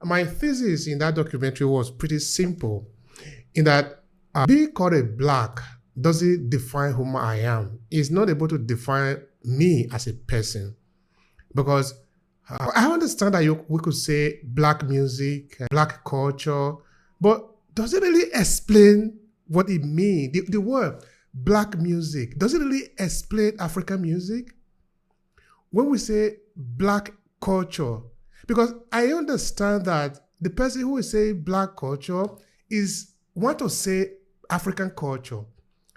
My thesis in that documentary was pretty simple in that being called a black doesn't define whom I am. It's not able to define me as a person because I understand that we could say black music, black culture, but does it really explain what it means? The word black music, does it really explain African music? When we say black culture, because I understand that the person who is saying black culture is want to say African culture,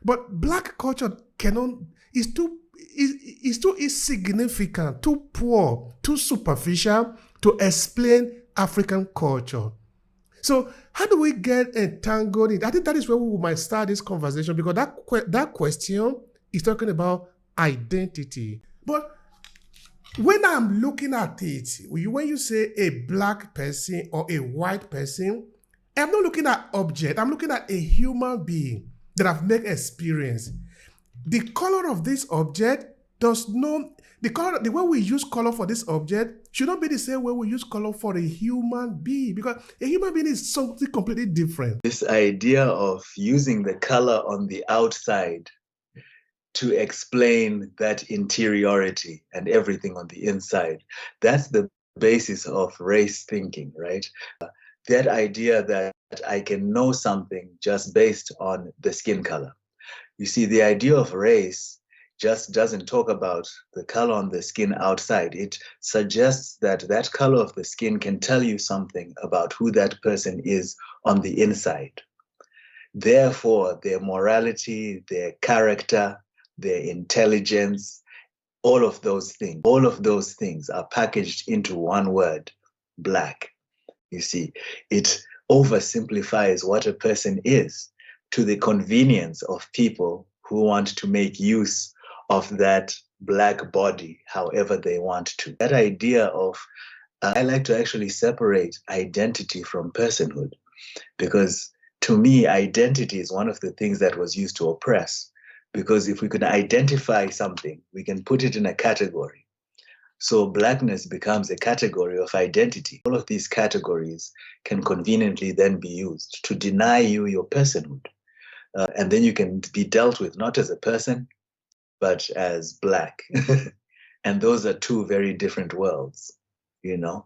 but black culture cannot is too insignificant, too poor, too superficial to explain African culture. So how do we get entangled in? I think that is where we might start this conversation because that question is talking about identity. But when I'm looking at it, when you say a black person or a white person, I'm not looking at object. I'm looking at a human being that have made experience. The color of this object does not, the way we use color for this object should not be the same way we use color for a human being, because a human being is something completely different. This idea of using the color on the outside to explain that interiority and everything on the inside, that's the basis of race thinking, right? That idea that I can know something just based on the skin color. You see, the idea of race just doesn't talk about the color on the skin outside. It suggests that that color of the skin can tell you something about who that person is on the inside. Therefore, their morality, their character, their intelligence, all of those things are packaged into one word, black. You see, it oversimplifies what a person is to the convenience of people who want to make use of that black body however they want to. That idea of, I like to actually separate identity from personhood, because to me, identity is one of the things that was used to oppress. Because if we could identify something, we can put it in a category. So blackness becomes a category of identity. All of these categories can conveniently then be used to deny you your personhood. And then you can be dealt with not as a person, but as black. And those are two very different worlds, you know.